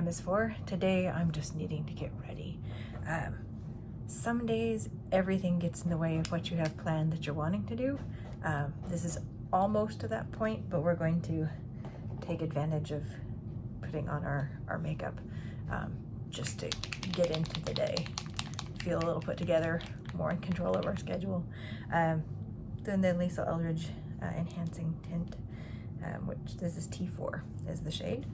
time is for. Today I'm just needing to get ready. Some days everything gets in the way of what you have planned that you're wanting to do. This is almost to that point, but we're going to take advantage of putting on our makeup just to get into the day, feel a little put together, more in control of our schedule. Then the Lisa Eldridge Enhancing Tint, which this is T4 is the shade.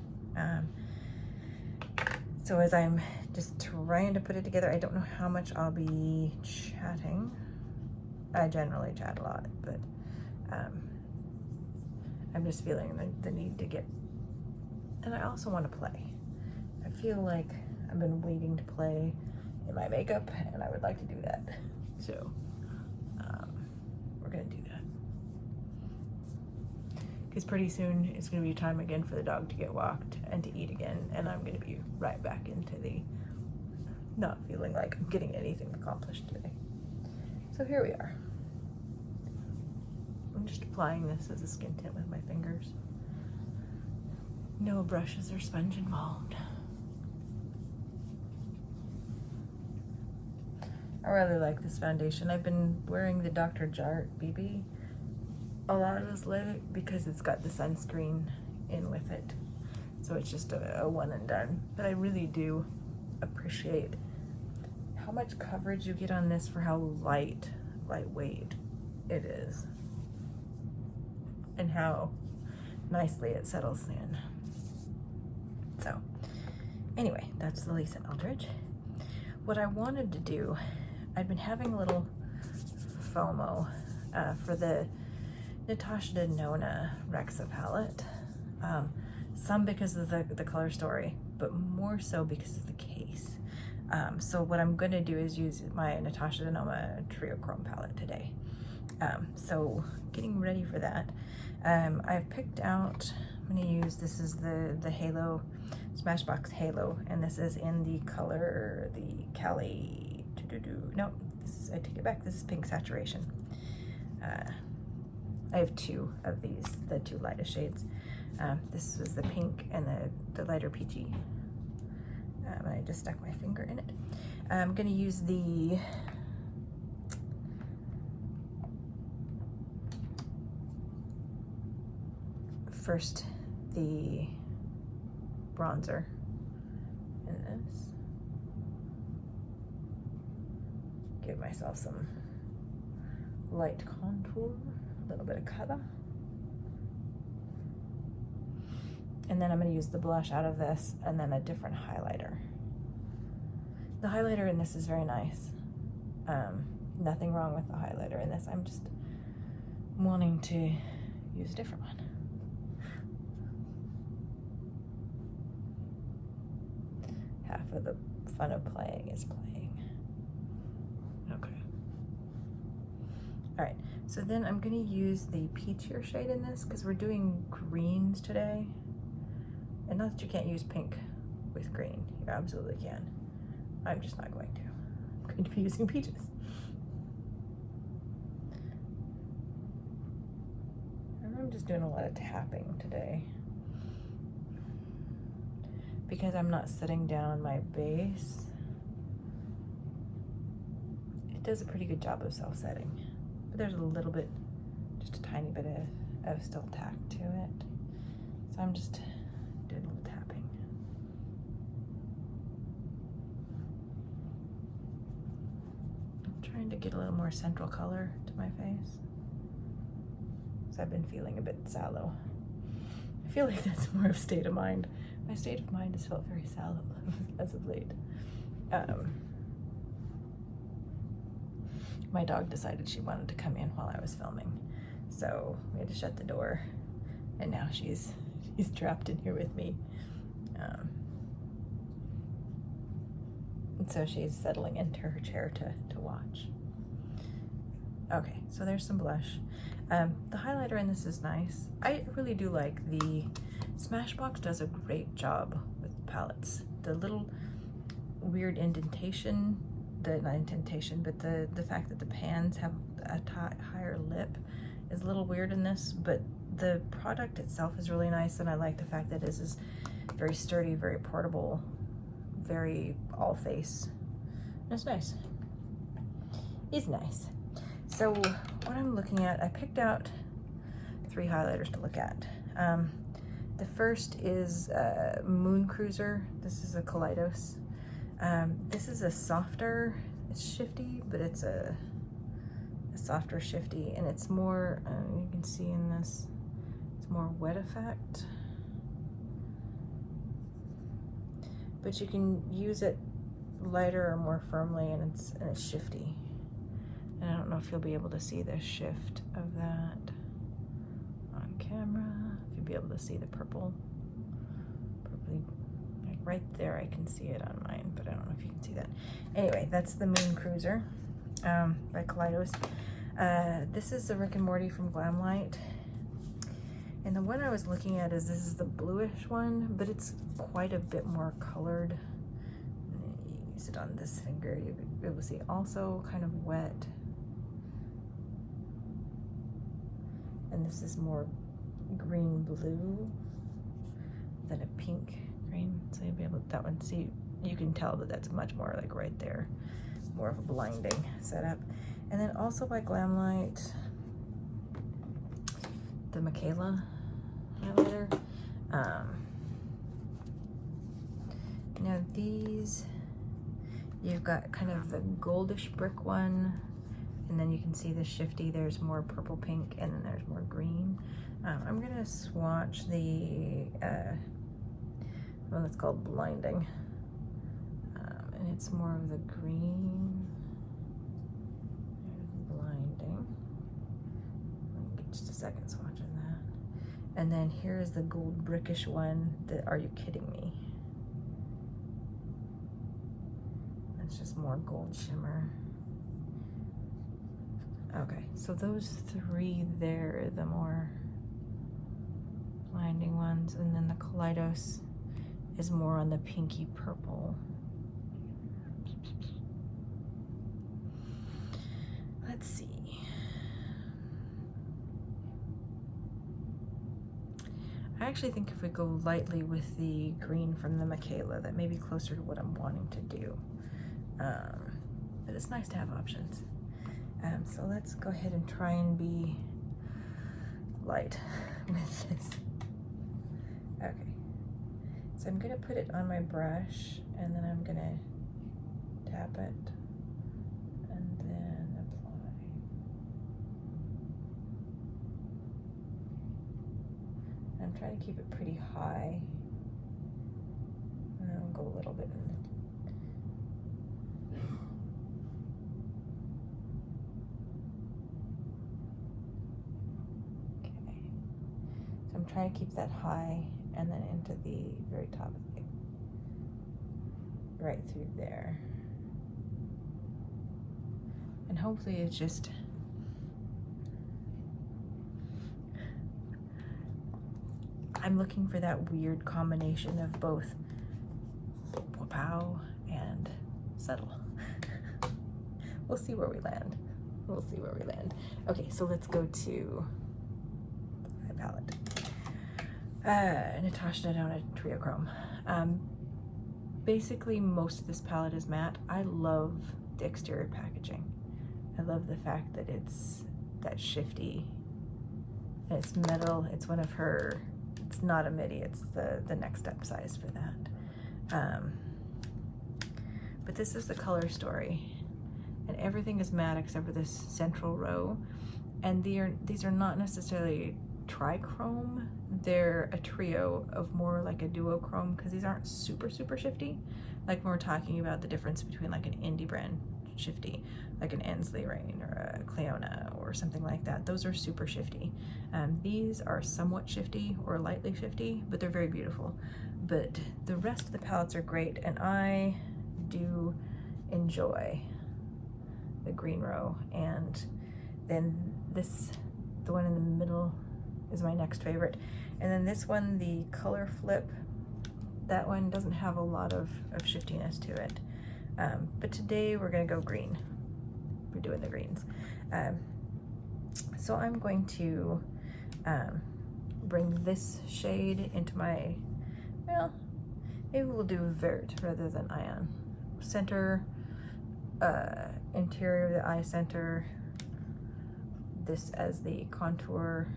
So as I'm just trying to put it together, I don't know how much I'll be chatting. I generally chat a lot, but I'm just feeling the need to get, and I also want to play. I feel like I've been waiting to play in my makeup, and I would like to do that. So we're gonna do that. Because pretty soon it's going to be time again for the dog to get walked and to eat again, and I'm going to be right back into the not feeling like I'm getting anything accomplished today. So here we are. I'm just applying this as a skin tint with my fingers. No brushes or sponge involved. I really like this foundation. I've been wearing the Dr. Jart BB a lot of this lately because it's got the sunscreen in with it, so it's just a one and done. But I really do appreciate how much coverage you get on this for how lightweight it is, and how nicely it settles in. So anyway, that's the Lisa Eldridge. What I wanted to do, I've been having a little FOMO for the Natasha Deanna Rexa palette. Some because of the color story, but more so because of the case. So what I'm going to do is use my Natasha Deanna Triochrome palette today. So getting ready for that. I've picked out, I'm going to use, this is the Halo, Smashbox Halo, and this is in the color, the Caliray, no, I take it back, this is Pink Saturation. I have two of these, the two lightest shades. This was the pink and the lighter peachy. I just stuck my finger in it. I'm gonna use the first, the bronzer in this. Give myself some light contour. A little bit of color, and then I'm going to use the blush out of this, and then a different highlighter. The highlighter in this is very nice. Nothing wrong with the highlighter in this. I'm just wanting to use a different one. Half of the fun of playing is playing. Okay. All right, so then I'm gonna use the peachier shade in this because we're doing greens today. And not that you can't use pink with green, you absolutely can. I'm just not going to. I'm going to be using peaches. And I'm just doing a lot of tapping today because I'm not setting down my base. It does a pretty good job of self-setting. But there's a little bit, just a tiny bit of still tack to it. So I'm just doing a little tapping. I'm trying to get a little more central color to my face. So I've been feeling a bit sallow. I feel like that's more of a state of mind. My state of mind has felt very sallow as of late. My dog decided she wanted to come in while I was filming, so we had to shut the door, and now she's trapped in here with me. And so she's settling into her chair to watch. Okay, so there's some blush. The highlighter in this is nice. I really do like the Smashbox does a great job with palettes. The little weird indentation, not indentation, but the fact that the pans have a higher lip is a little weird in this, but the product itself is really nice, and I like the fact that this is very sturdy, very portable, very all face. It's nice. It's nice. So what I'm looking at, I picked out 3 highlighters to look at. The first is Moon Cruiser. This is a Kaleidos. This is a softer, it's shifty, but it's a softer shifty, and it's more, you can see in this, it's more wet effect. But you can use it lighter or more firmly, and it's shifty. And I don't know if you'll be able to see the shift of that on camera. If you'll be able to see the purple, like right there, I can see it on mine, but I don't know if you can see that. Anyway, that's the Moon Cruiser by Kaleidos. This is the Rick and Morty from Glamlite. And the one I was looking at is, this is the bluish one, but it's quite a bit more colored. Use it on this finger, you'll be able to see. Also kind of wet. And this is more green blue than a pink green. So you'll be able to, that one, see, you can tell that that's much more like right there. More of a blinding setup. And then also by Glamlite, the Mikala highlighter. Now these, you've got kind of the goldish brick one, and then you can see the shifty, there's more purple pink, and then there's more green. I'm gonna swatch the one that's called Blinding, and it's more of the green. There's Blinding. Let me get just a second swatching that. And then here's the gold brickish one, that Are You Kidding Me? That's just more gold shimmer. Okay, so those 3 there are the more blinding ones, and then the Kaleidos is more on the pinky purple. Let's see. I actually think if we go lightly with the green from the Mikala, that may be closer to what I'm wanting to do. But it's nice to have options. So let's go ahead and try and be light with this. Okay, so I'm gonna put it on my brush, and then I'm gonna tap it and then apply. I'm trying to keep it pretty high, and then I'll go a little bit in the I'm trying to keep that high, and then into the very top of it, right through there. And hopefully it's just, I'm looking for that weird combination of both wow and subtle. We'll see where we land. We'll see where we land. Okay, so let's go to my palette. Natasha Deanna Triochrome. Basically, most of this palette is matte. I love the exterior packaging. I love the fact that it's that shifty, and it's metal. It's one of her, it's not a midi, it's the next step size for that. But this is the color story, and everything is matte except for this central row. And these are not necessarily trichrome, they're a trio of more like a duochrome, because these aren't super shifty. Like when we're talking about the difference between like an indie brand shifty, like an Ensley Rain or a Cleona or something like that, those are super shifty. These are somewhat shifty or lightly shifty, but they're very beautiful. But the rest of the palettes are great, and I do enjoy the green row. And then this, the one in the middle, is my next favorite. And then this one, the color flip, that one doesn't have a lot of shiftiness to it. But today we're gonna go green. We're doing the greens. So I'm going to bring this shade into my, well, maybe we'll do Vert rather than Ion. Center, interior of the eye center, this as the contour,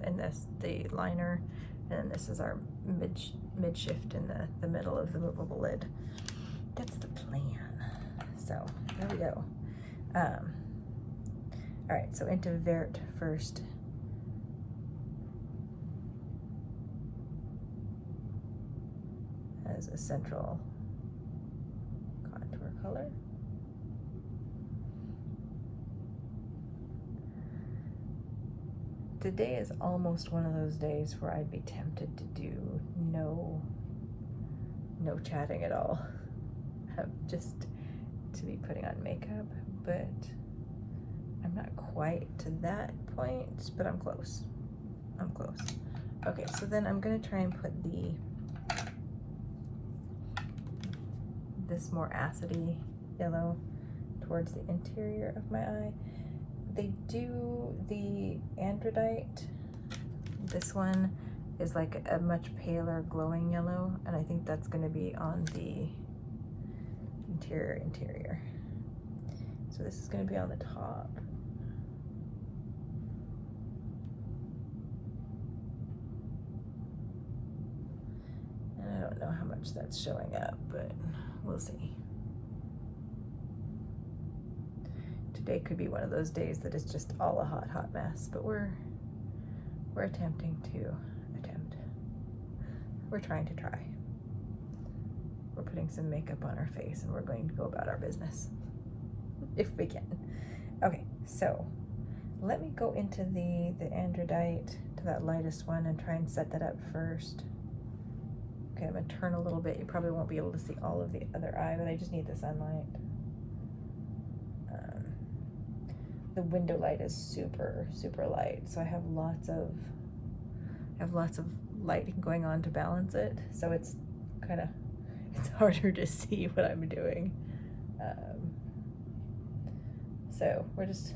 and this the liner, and then this is our mid shift in the middle of the movable lid. That's the plan. So there we go. All right, so into Vert first. As a central contour color. Today is almost one of those days where I'd be tempted to do no chatting at all. Just to be putting on makeup, but I'm not quite to that point, but I'm close. I'm close. Okay, so then I'm gonna try and put this more acidy yellow towards the interior of my eye. They do the androdite. This one is like a much paler glowing yellow, and I think that's going to be on the interior. So this is going to be on the top. And I don't know how much that's showing up, but we'll see. Today could be one of those days that is just all a hot mess, but we're attempting to attempt. We're trying to try. We're putting some makeup on our face and we're going to go about our business if we can. Okay, so let me go into the androdite, to that lightest one, and try and set that up first. Okay, I'm gonna turn a little bit. You probably won't be able to see all of the other eye, but I just need the sunlight. The window light is super light, so I have lots of light going on to balance it. So it's harder to see what I'm doing. So we're just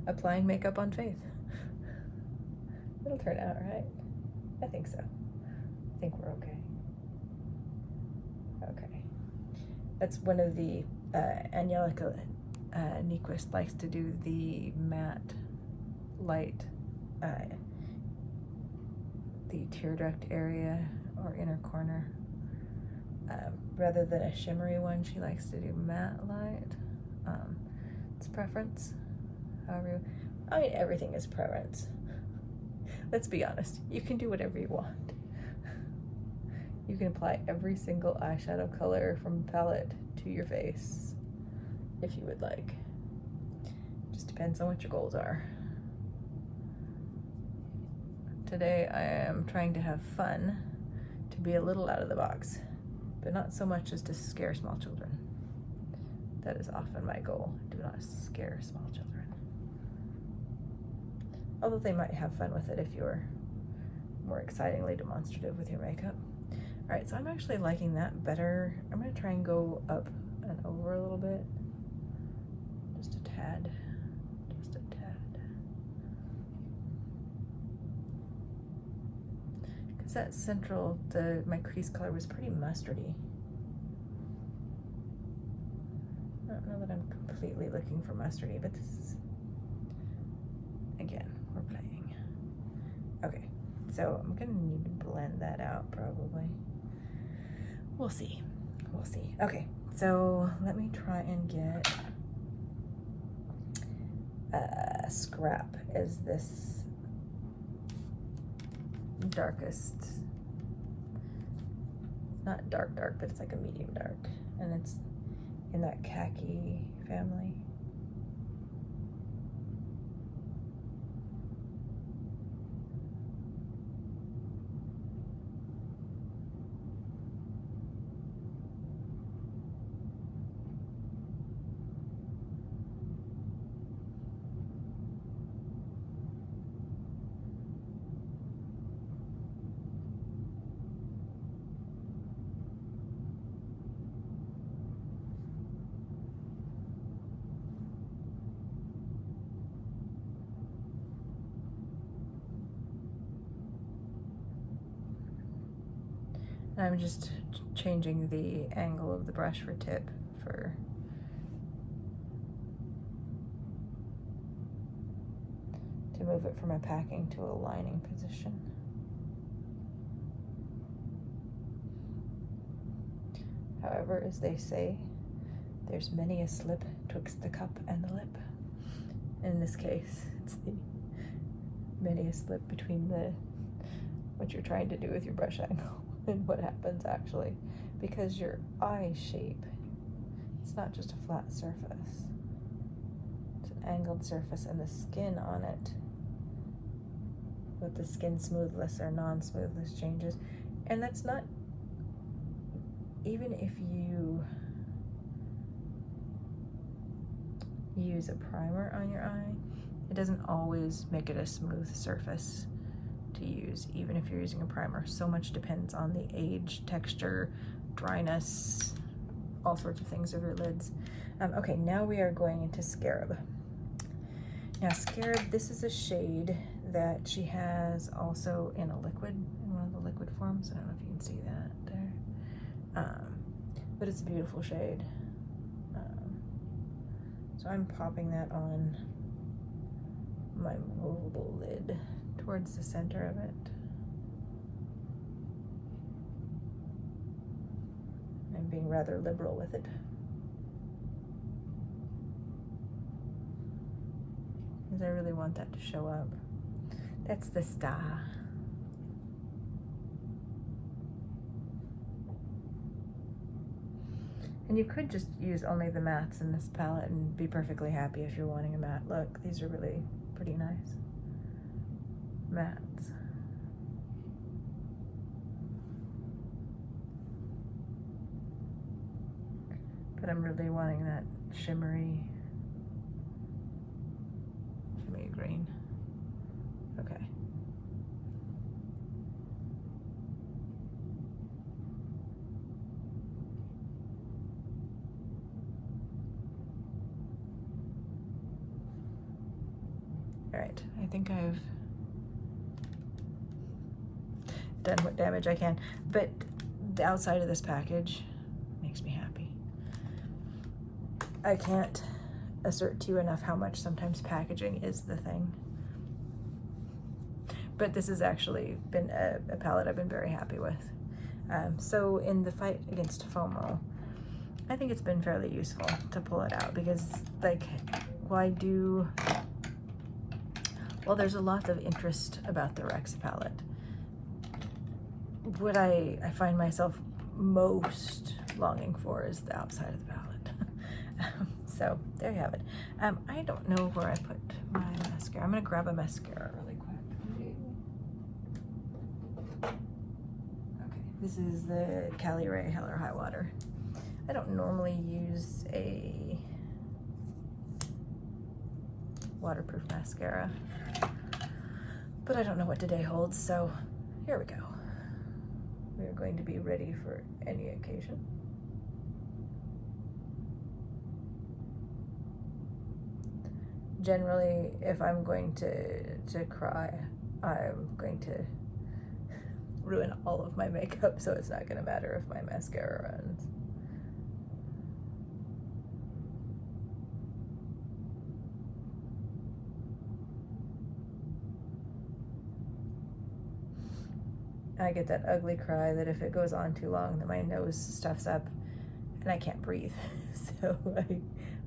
applying makeup on faith. It'll turn out right. I think so. I think we're okay. Okay. That's one of the Angelica Nyquist likes to do the matte light, the tear duct area or inner corner. Rather than a shimmery one, she likes to do matte light. It's preference. However, I mean, everything is preference. Let's be honest. You can do whatever you want. You can apply every single eyeshadow color from palette to your face if you would like. Just depends on what your goals are. Today I am trying to have fun, to be a little out of the box, but not so much as to scare small children. That is often my goal. Do not scare small children. Although they might have fun with it if you're more excitingly demonstrative with your makeup. All right, so I'm actually liking that better. I'm gonna try and go up and over a little bit. Just a tad. Just a tad. Because that central, my crease color was pretty mustardy. I don't know that I'm completely looking for mustardy, but this is, again, we're playing. Okay, so I'm gonna need to blend that out probably. We'll see. We'll see. Okay, so let me try and get Scrap is this darkest, not dark, but it's like a medium dark, and it's in that khaki family. And I'm just changing the angle of the brush for tip to move it from a packing to a lining position. However, as they say, there's many a slip twixt the cup and the lip. In this case, it's the many a slip between what you're trying to do with your brush angle and what happens actually, because your eye shape, it's not just a flat surface, it's an angled surface, and the skin on it, with the skin smoothness or non-smoothness changes. And that's not, even if you use a primer on your eye, it doesn't always make it a smooth surface to use, even if you're using a primer. So much depends on the age, texture, dryness, all sorts of things of your lids. Okay, now we are going into Scarab. Now Scarab, this is a shade that she has also in a liquid, in one of the liquid forms. I don't know if you can see that there. But it's a beautiful shade. So I'm popping that on my movable lid towards the center of it. I'm being rather liberal with it, because I really want that to show up. That's the star. And you could just use only the mattes in this palette and be perfectly happy if you're wanting a matte look. These are really pretty nice mattes. But I'm really wanting that shimmery green. Okay. All right, I think I've done what damage I can, but the outside of this package makes me happy. I can't assert to you enough how much sometimes packaging is the thing. But this has actually been a palette I've been very happy with. So in the fight against FOMO, I think it's been fairly useful to pull it out, because like, while there's a lot of interest about the Rex palette, what I find myself most longing for is the outside of the palette. So there you have it. I don't know where I put my mascara. I'm gonna grab a mascara really quick. Okay, this is the Caliray Hell or High Water. I don't normally use a waterproof mascara, but I don't know what today holds, so here we go. We're going to be ready for any occasion. Generally, if I'm going to cry, I'm going to ruin all of my makeup, so it's not going to matter if my mascara runs. I get that ugly cry that if it goes on too long, then my nose stuffs up and I can't breathe. So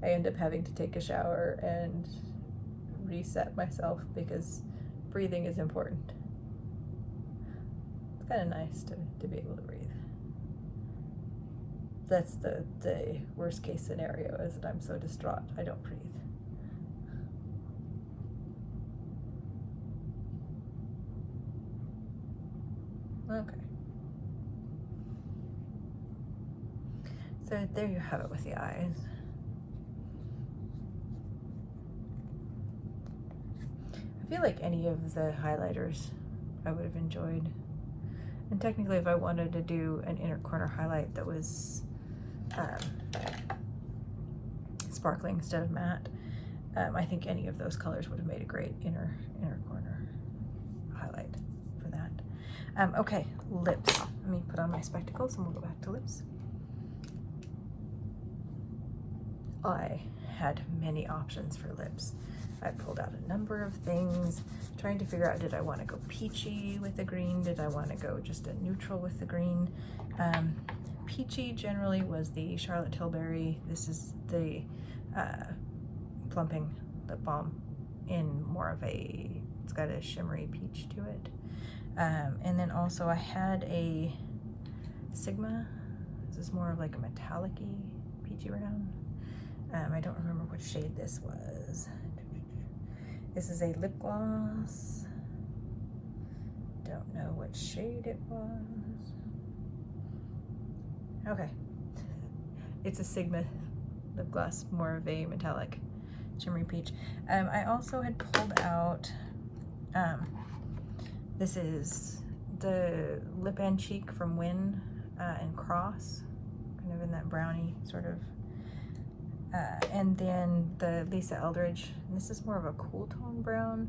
I end up having to take a shower and reset myself, because breathing is important. It's kind of nice to be able to breathe. That's the worst case scenario, is that I'm so distraught I don't breathe. Okay. So there you have it with the eyes. I feel like any of the highlighters I would have enjoyed. And technically, if I wanted to do an inner corner highlight that was sparkling instead of matte, I think any of those colors would have made a great inner corner highlight for that. Okay, lips. Let me put on my spectacles and we'll go back to lips. I had many options for lips. I pulled out a number of things, trying to figure out, did I want to go peachy with the green? Did I want to go just a neutral with the green? Peachy generally was the Charlotte Tilbury. This is the plumping lip balm in more of a, it's got a shimmery peach to it. And then also I had a Sigma. This is more of like a metallic-y peachy brown. I don't remember what shade this was. This is a lip gloss. Don't know what shade it was. Okay. It's a Sigma lip gloss, more of a metallic shimmery peach. I also had pulled out, this is the Lip and Cheek from Win and Cross, kind of in that brownie sort of. And then the Lisa Eldridge, and this is more of a cool tone brown.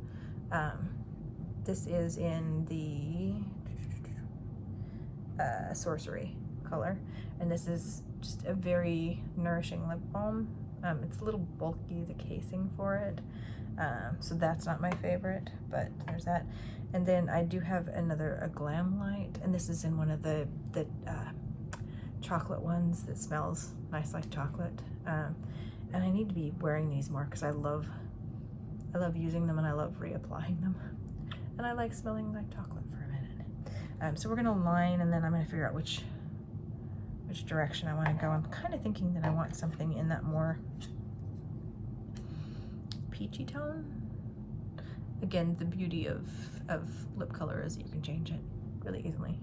This is in the Sorcery color, and this is just a very nourishing lip balm. It's a little bulky, the casing for it, so that's not my favorite, but there's that. And then I do have a Glamlite, and this is in one of the chocolate ones that smells nice like chocolate. And I need to be wearing these more because I love using them and I love reapplying them. And I like smelling like chocolate for a minute. So we're gonna line, and then I'm gonna figure out which direction I want to go. I'm kind of thinking that I want something in that more peachy tone. Again, the beauty of lip color is you can change it really easily.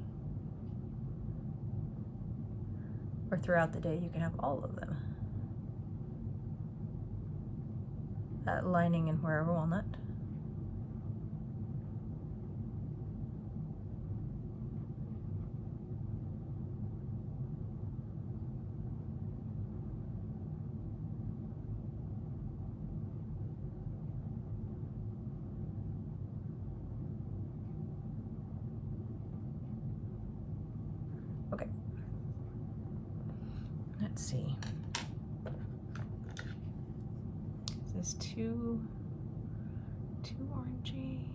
Or throughout the day, you can have all of them. Lining in Wherever Walnut. Okay. Let's see. Is too orangey?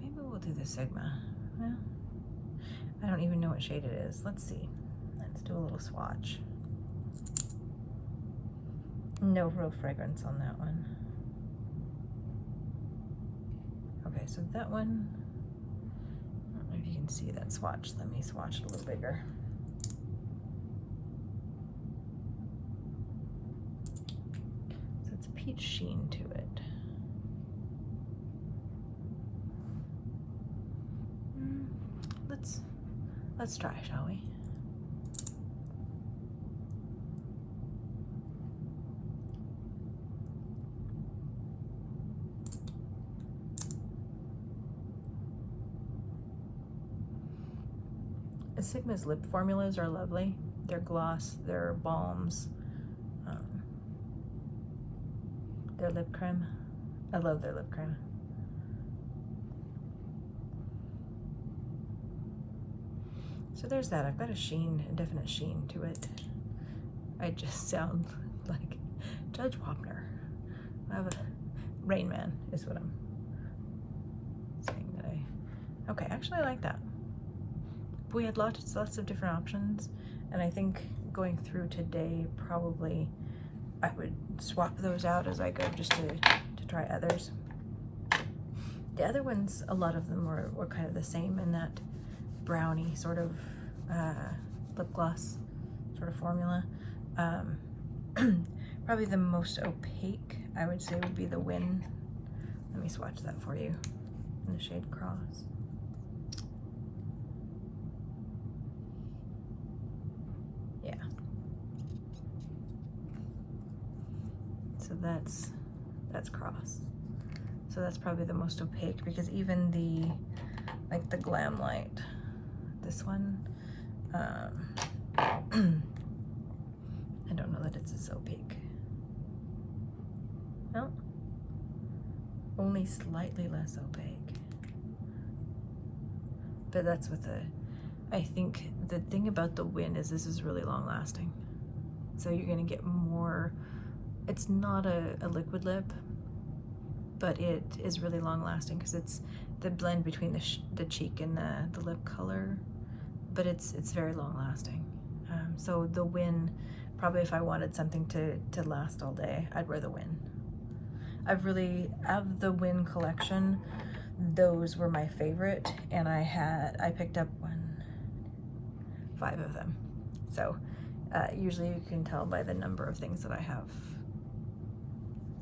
Maybe we'll do the Sigma. Well, I don't even know what shade it is. Let's see. Let's do a little swatch. No real fragrance on that one. Okay, so that one, I don't know if you can see that swatch. Let me swatch it a little bigger. So it's a peach sheen to it. Let's try, shall we? Sigma's lip formulas are lovely. Their gloss, their balms, their lip creme. I love their lip creme. So there's that. I've got a sheen, a definite sheen to it. I just sound like Judge Wapner. I have a Rain Man is what I'm saying that I. Okay, actually I like that. We had lots of different options, and I think going through today probably I would swap those out as I go just to try others. The other ones, a lot of them were kind of the same in that brownie sort of lip gloss sort of formula. Probably the most opaque I would say would be the Win. Let me swatch that for you in the shade Cross. Yeah. So that's Cross. So that's probably the most opaque, because even the Glamlite, this one, I don't know that it's as opaque. No, only slightly less opaque. But that's with the, I think the thing about the Win is this is really long lasting. So you're gonna get more, it's not a liquid lip, but it is really long lasting because it's the blend between the cheek and the lip color, but it's very long lasting. So the Win, probably if I wanted something to last all day, I'd wear the Win. Of the Win collection, those were my favorite, and I picked up 5 of them. So usually you can tell by the number of things that I have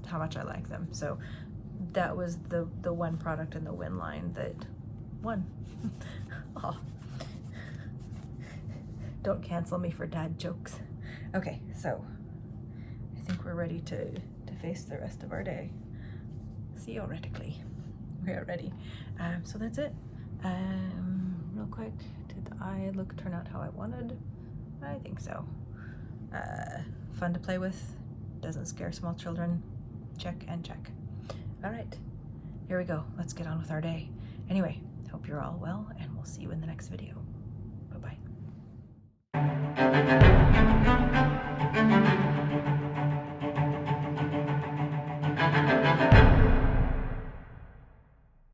how much I like them. So that was the one product in the Win line that won. Oh. Don't cancel me for dad jokes. Okay, so I think we're ready to face the rest of our day. Theoretically, we are ready. So that's it. Real quick, did the eye look turn out how I wanted? I think so. Fun to play with, doesn't scare small children. Check and check. All right, here we go. Let's get on with our day. Anyway, hope you're all well, and we'll see you in the next video. Bye-bye.